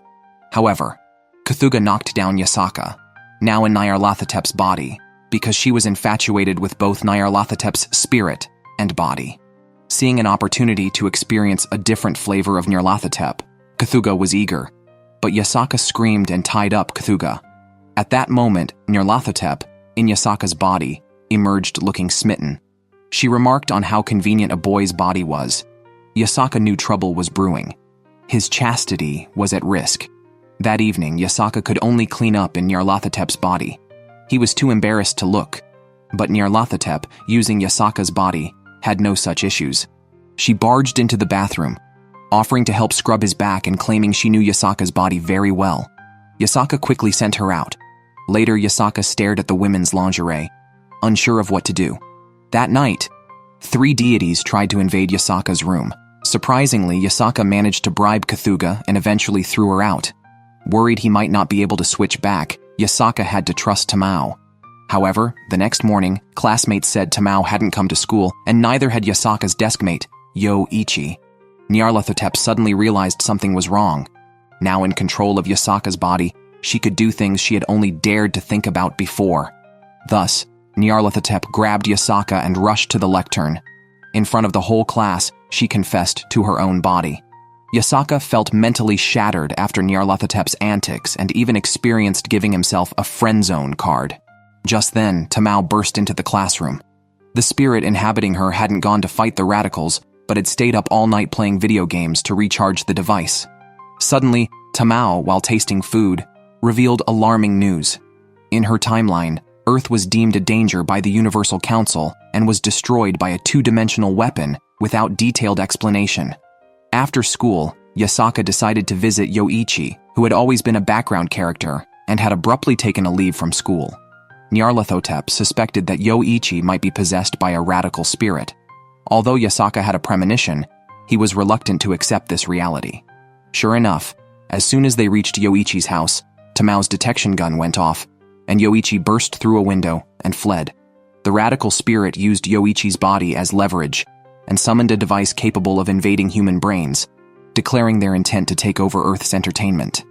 However, Cthugha knocked down Yasaka, now in Nyarlathotep's body, because she was infatuated with both Nyarlathotep's spirit and body. Seeing an opportunity to experience a different flavor of Nyarlathotep, Cthugha was eager, but Yasaka screamed and tied up Cthugha. At that moment, Nyarlathotep, in Yasaka's body, emerged looking smitten. She remarked on how convenient a boy's body was. Yasaka knew trouble was brewing. His chastity was at risk. That evening, Yasaka could only clean up in Nyarlathotep's body. He was too embarrassed to look, but Nyarlathotep, using Yasaka's body, had no such issues. She barged into the bathroom, offering to help scrub his back and claiming she knew Yasaka's body very well. Yasaka quickly sent her out. Later, Yasaka stared at the women's lingerie, unsure of what to do. That night, 3 deities tried to invade Yasaka's room. Surprisingly, Yasaka managed to bribe Cthugha and eventually threw her out. Worried he might not be able to switch back, Yasaka had to trust Tamao. However, the next morning, classmates said Tamao hadn't come to school, and neither had Yasaka's deskmate, Yo-ichi. Nyarlathotep suddenly realized something was wrong. Now in control of Yasaka's body, she could do things she had only dared to think about before. Thus, Nyarlathotep grabbed Yasaka and rushed to the lectern. In front of the whole class, she confessed to her own body. Yasaka felt mentally shattered after Nyarlathotep's antics and even experienced giving himself a friend zone card. Just then, Tamao burst into the classroom. The spirit inhabiting her hadn't gone to fight the radicals, but had stayed up all night playing video games to recharge the device. Suddenly, Tamao, while tasting food, revealed alarming news. In her timeline, Earth was deemed a danger by the Universal Council and was destroyed by a two-dimensional weapon without detailed explanation. After school, Yasaka decided to visit Yoichi, who had always been a background character and had abruptly taken a leave from school. Nyarlathotep suspected that Yoichi might be possessed by a radical spirit. Although Yasaka had a premonition, he was reluctant to accept this reality. Sure enough, as soon as they reached Yoichi's house, Tamao's detection gun went off, and Yoichi burst through a window and fled. The radical spirit used Yoichi's body as leverage and summoned a device capable of invading human brains, declaring their intent to take over Earth's entertainment.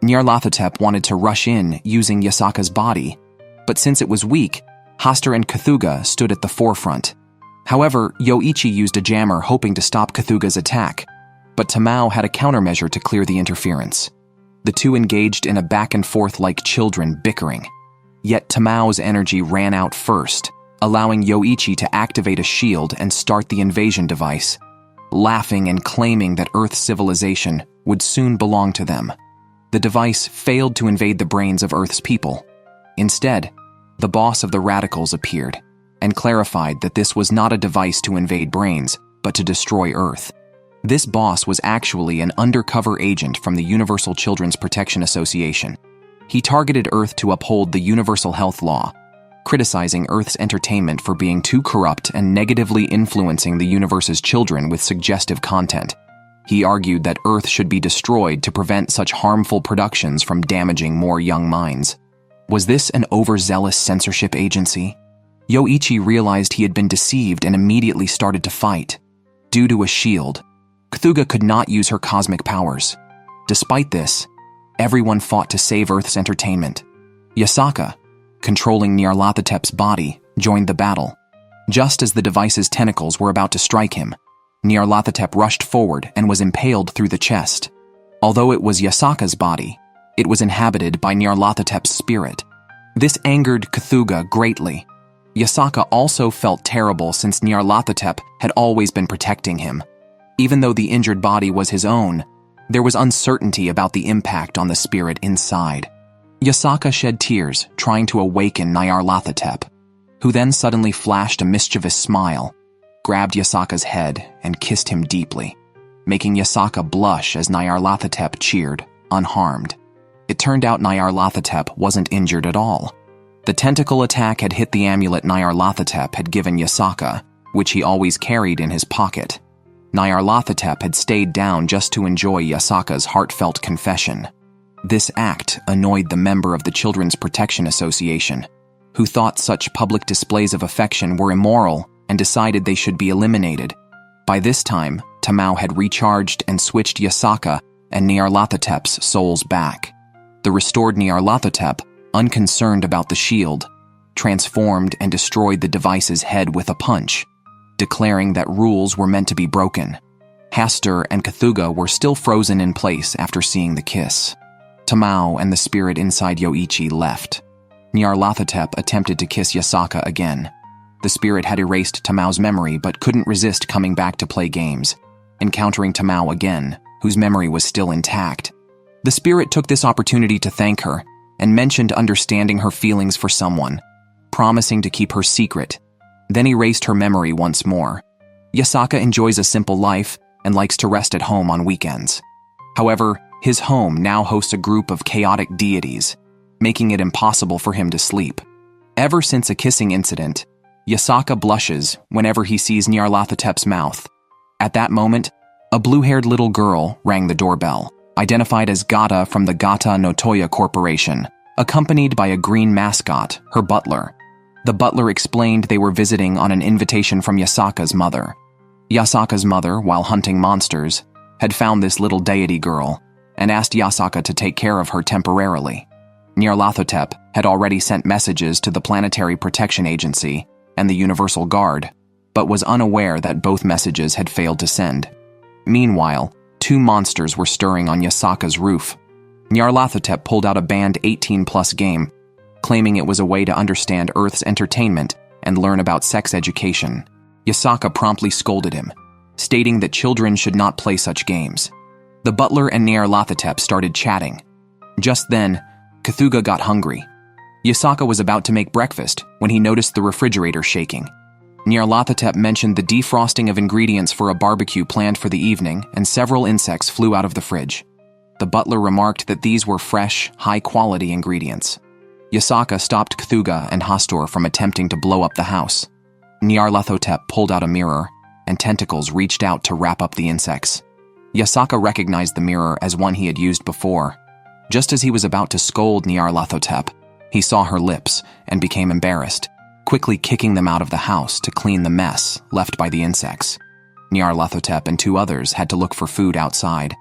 Nyarlathotep wanted to rush in using Yasaka's body, but since it was weak, Hastur and Cthugha stood at the forefront. However, Yoichi used a jammer hoping to stop Cthugha's attack, but Tamao had a countermeasure to clear the interference. The two engaged in a back-and-forth like children bickering. Yet Tamao's energy ran out first, allowing Yoichi to activate a shield and start the invasion device, laughing and claiming that Earth's civilization would soon belong to them. The device failed to invade the brains of Earth's people. Instead, the boss of the radicals appeared and clarified that this was not a device to invade brains, but to destroy Earth. This boss was actually an undercover agent from the Universal Children's Protection Association. He targeted Earth to uphold the universal health law, criticizing Earth's entertainment for being too corrupt and negatively influencing the universe's children with suggestive content. He argued that Earth should be destroyed to prevent such harmful productions from damaging more young minds. Was this an overzealous censorship agency? Yoichi realized he had been deceived and immediately started to fight. Due to a shield, Cthugha could not use her cosmic powers. Despite this, everyone fought to save Earth's entertainment. Yasaka, controlling Nyarlathotep's body, joined the battle. Just as the device's tentacles were about to strike him, Nyarlathotep rushed forward and was impaled through the chest. Although it was Yasaka's body, it was inhabited by Nyarlathotep's spirit. This angered Cthugha greatly. Yasaka also felt terrible since Nyarlathotep had always been protecting him. Even though the injured body was his own, there was uncertainty about the impact on the spirit inside. Yasaka shed tears, trying to awaken Nyarlathotep, who then suddenly flashed a mischievous smile, grabbed Yasaka's head, and kissed him deeply, making Yasaka blush as Nyarlathotep cheered, unharmed. It turned out Nyarlathotep wasn't injured at all. The tentacle attack had hit the amulet Nyarlathotep had given Yasaka, which he always carried in his pocket. Nyarlathotep had stayed down just to enjoy Yasaka's heartfelt confession. This act annoyed the member of the Children's Protection Association, who thought such public displays of affection were immoral and decided they should be eliminated. By this time, Tamao had recharged and switched Yasaka and Nyarlathotep's souls back. The restored Nyarlathotep, unconcerned about the shield, transformed and destroyed the device's head with a punch, declaring that rules were meant to be broken. Hastur and Cthugha were still frozen in place after seeing the kiss. Tamao and the spirit inside Yoichi left. Nyarlathotep attempted to kiss Yasaka again. The spirit had erased Tamao's memory but couldn't resist coming back to play games, encountering Tamao again, whose memory was still intact. The spirit took this opportunity to thank her and mentioned understanding her feelings for someone, promising to keep her secret, then erased her memory once more. Yasaka enjoys a simple life and likes to rest at home on weekends. However, his home now hosts a group of chaotic deities, making it impossible for him to sleep. Ever since a kissing incident, Yasaka blushes whenever he sees Nyarlathotep's mouth. At that moment, a blue-haired little girl rang the doorbell, identified as Gata from the Gata Notoya Corporation, accompanied by a green mascot, her butler. The butler explained they were visiting on an invitation from Yasaka's mother. Yasaka's mother, while hunting monsters, had found this little deity girl and asked Yasaka to take care of her temporarily. Nyarlathotep had already sent messages to the Planetary Protection Agency and the Universal Guard, but was unaware that both messages had failed to send. Meanwhile, two monsters were stirring on Yasaka's roof. Nyarlathotep pulled out a banned 18+ game, claiming it was a way to understand Earth's entertainment and learn about sex education. Yasaka promptly scolded him, stating that children should not play such games. The butler and Nyarlathotep started chatting. Just then, Cthugha got hungry. Yasaka was about to make breakfast when he noticed the refrigerator shaking. Nyarlathotep mentioned the defrosting of ingredients for a barbecue planned for the evening, and several insects flew out of the fridge. The butler remarked that these were fresh, high-quality ingredients. Yasaka stopped Cthugha and Hastur from attempting to blow up the house. Nyarlathotep pulled out a mirror, and tentacles reached out to wrap up the insects. Yasaka recognized the mirror as one he had used before. Just as he was about to scold Nyarlathotep, he saw her lips and became embarrassed, quickly kicking them out of the house to clean the mess left by the insects. Nyarlathotep and 2 others had to look for food outside,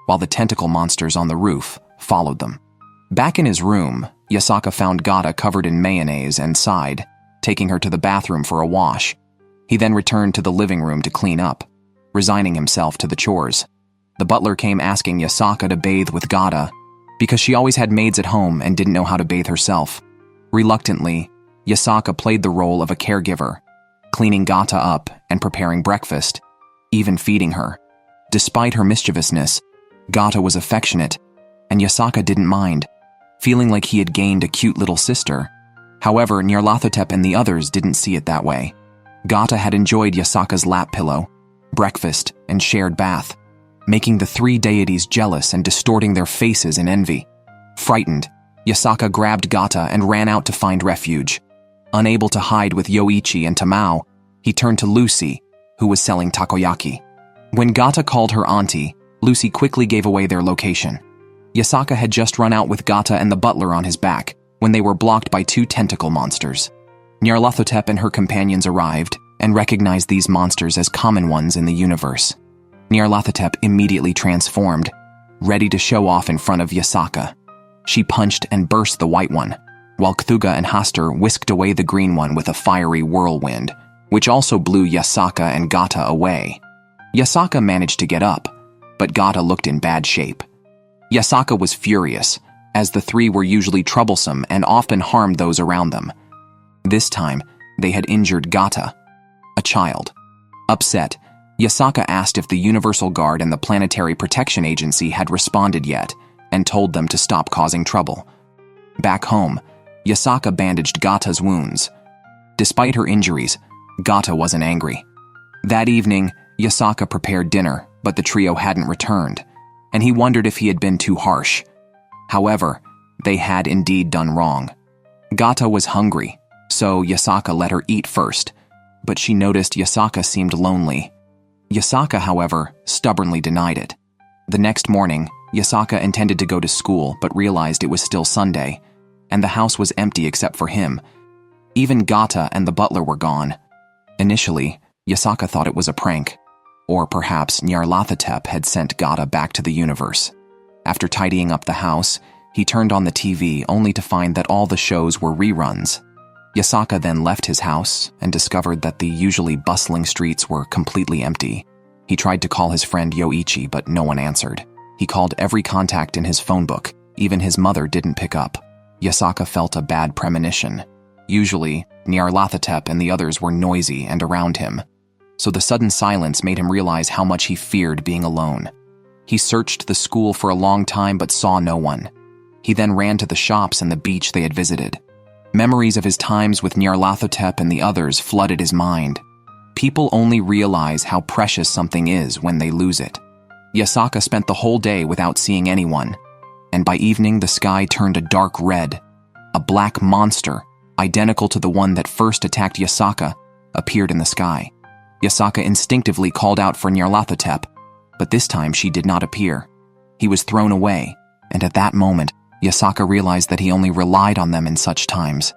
while the tentacle monsters on the roof followed them. Back in his room, Yasaka found Gata covered in mayonnaise and sighed, taking her to the bathroom for a wash. He then returned to the living room to clean up, resigning himself to the chores. The butler came asking Yasaka to bathe with Gata, because she always had maids at home and didn't know how to bathe herself. Reluctantly, Yasaka played the role of a caregiver, cleaning Gata up and preparing breakfast, even feeding her. Despite her mischievousness, Gata was affectionate, and Yasaka didn't mind, feeling like he had gained a cute little sister. However, Nyarlathotep and the others didn't see it that way. Gata had enjoyed Yasaka's lap pillow, breakfast, and shared bath, making the 3 deities jealous and distorting their faces in envy. Frightened, Yasaka grabbed Gata and ran out to find refuge. Unable to hide with Yoichi and Tamao, he turned to Lucy, who was selling takoyaki. When Gata called her auntie, Lucy quickly gave away their location. Yasaka had just run out with Gata and the butler on his back when they were blocked by 2 tentacle monsters. Nyarlathotep and her companions arrived and recognized these monsters as common ones in the universe. Nyarlathotep immediately transformed, ready to show off in front of Yasaka. She punched and burst the white one, while Cthugha and Hastur whisked away the green one with a fiery whirlwind, which also blew Yasaka and Gata away. Yasaka managed to get up, but Gata looked in bad shape. Yasaka was furious, as the 3 were usually troublesome and often harmed those around them. This time, they had injured Gata, a child. Upset, Yasaka asked if the Universal Guard and the Planetary Protection Agency had responded yet, and told them to stop causing trouble. Back home, Yasaka bandaged Gata's wounds. Despite her injuries, Gata wasn't angry. That evening, Yasaka prepared dinner, but the trio hadn't returned, and he wondered if he had been too harsh. However, they had indeed done wrong. Gata was hungry, so Yasaka let her eat first, but she noticed Yasaka seemed lonely. Yasaka, however, stubbornly denied it. The next morning, Yasaka intended to go to school but realized it was still Sunday, and the house was empty except for him. Even Gata and the butler were gone. Initially, Yasaka thought it was a prank, or perhaps Nyarlathotep had sent Gata back to the universe. After tidying up the house, he turned on the TV only to find that all the shows were reruns. Yasaka then left his house and discovered that the usually bustling streets were completely empty. He tried to call his friend Yoichi, but no one answered. He called every contact in his phone book, even his mother didn't pick up. Yasaka felt a bad premonition. Usually, Nyarlathotep and the others were noisy and around him, so the sudden silence made him realize how much he feared being alone. He searched the school for a long time but saw no one. He then ran to the shops and the beach they had visited. Memories of his times with Nyarlathotep and the others flooded his mind. People only realize how precious something is when they lose it. Yasaka spent the whole day without seeing anyone, and by evening the sky turned a dark red. A black monster, identical to the one that first attacked Yasaka, appeared in the sky. Yasaka instinctively called out for Nyarlathotep, but this time she did not appear. He was thrown away, and at that moment, Yasaka realized that he only relied on them in such times.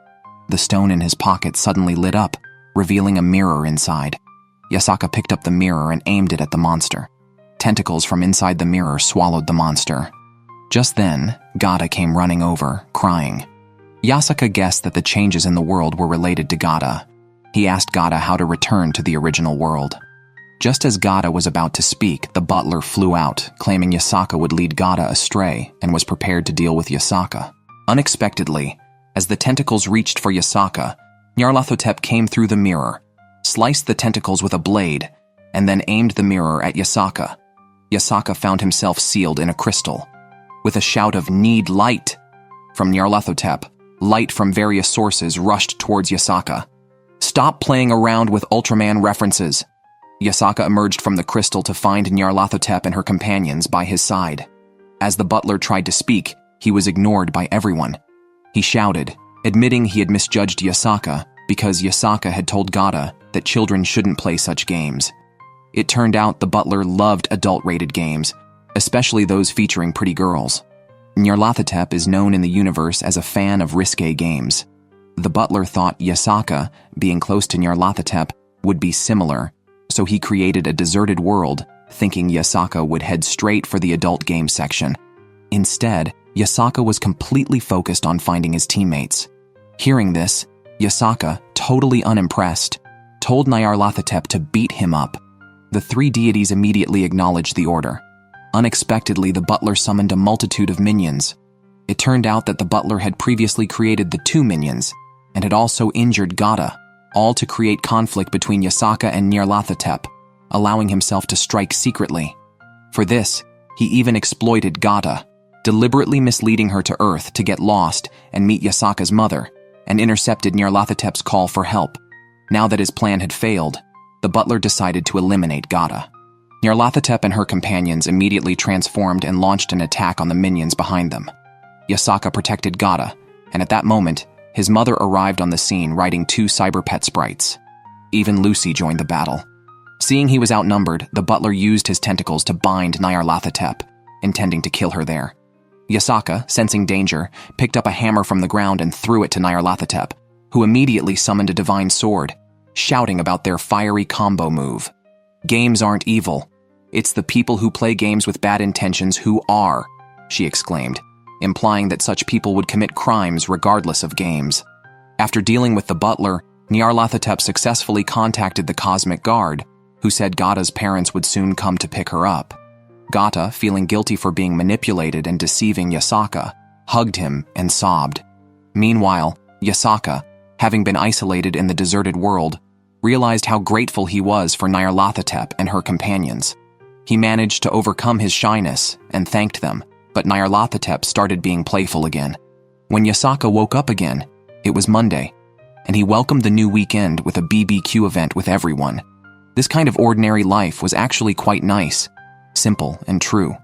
The stone in his pocket suddenly lit up, revealing a mirror inside. Yasaka picked up the mirror and aimed it at the monster. Tentacles from inside the mirror swallowed the monster. Just then, Gata came running over, crying. Yasaka guessed that the changes in the world were related to Gata. He asked Gata how to return to the original world. Just as Gata was about to speak, the butler flew out, claiming Yasaka would lead Gata astray and was prepared to deal with Yasaka. Unexpectedly, as the tentacles reached for Yasaka, Nyarlathotep came through the mirror, sliced the tentacles with a blade, and then aimed the mirror at Yasaka. Yasaka found himself sealed in a crystal. With a shout of "Need light!" From Nyarlathotep, light from various sources rushed towards Yasaka. "Stop playing around with Ultraman references." Yasaka emerged from the crystal to find Nyarlathotep and her companions by his side. As the butler tried to speak, he was ignored by everyone. He shouted, admitting he had misjudged Yasaka because Yasaka had told Gata that children shouldn't play such games. It turned out the butler loved adult-rated games, especially those featuring pretty girls. Nyarlathotep is known in the universe as a fan of risque games. The butler thought Yasaka, being close to Nyarlathotep, would be similar, so he created a deserted world, thinking Yasaka would head straight for the adult game section. Instead, Yasaka was completely focused on finding his teammates. Hearing this, Yasaka, totally unimpressed, told Nyarlathotep to beat him up. The three deities immediately acknowledged the order. Unexpectedly, the butler summoned a multitude of minions. It turned out that the butler had previously created the two minions, and had also injured Gata, all to create conflict between Yasaka and Nyarlathotep, allowing himself to strike secretly. For this, he even exploited Gata, deliberately misleading her to Earth to get lost and meet Yasaka's mother, and intercepted Nyarlathotep's call for help. Now that his plan had failed, the butler decided to eliminate Gata. Nyarlathotep and her companions immediately transformed and launched an attack on the minions behind them. Yasaka protected Gata, and at that moment, his mother arrived on the scene riding two cyber pet sprites. Even Lucy joined the battle. Seeing he was outnumbered, the butler used his tentacles to bind Nyarlathotep, intending to kill her there. Yasaka, sensing danger, picked up a hammer from the ground and threw it to Nyarlathotep, who immediately summoned a divine sword, shouting about their fiery combo move. "Games aren't evil. It's the people who play games with bad intentions who are," she exclaimed, implying that such people would commit crimes regardless of games. After dealing with the butler, Nyarlathotep successfully contacted the Cosmic Guard, who said Gata's parents would soon come to pick her up. Gata, feeling guilty for being manipulated and deceiving Yasaka, hugged him and sobbed. Meanwhile, Yasaka, having been isolated in the deserted world, realized how grateful he was for Nyarlathotep and her companions. He managed to overcome his shyness and thanked them, but Nyarlathotep started being playful again. When Yasaka woke up again, it was Monday, and he welcomed the new weekend with a BBQ event with everyone. This kind of ordinary life was actually quite nice, simple and true.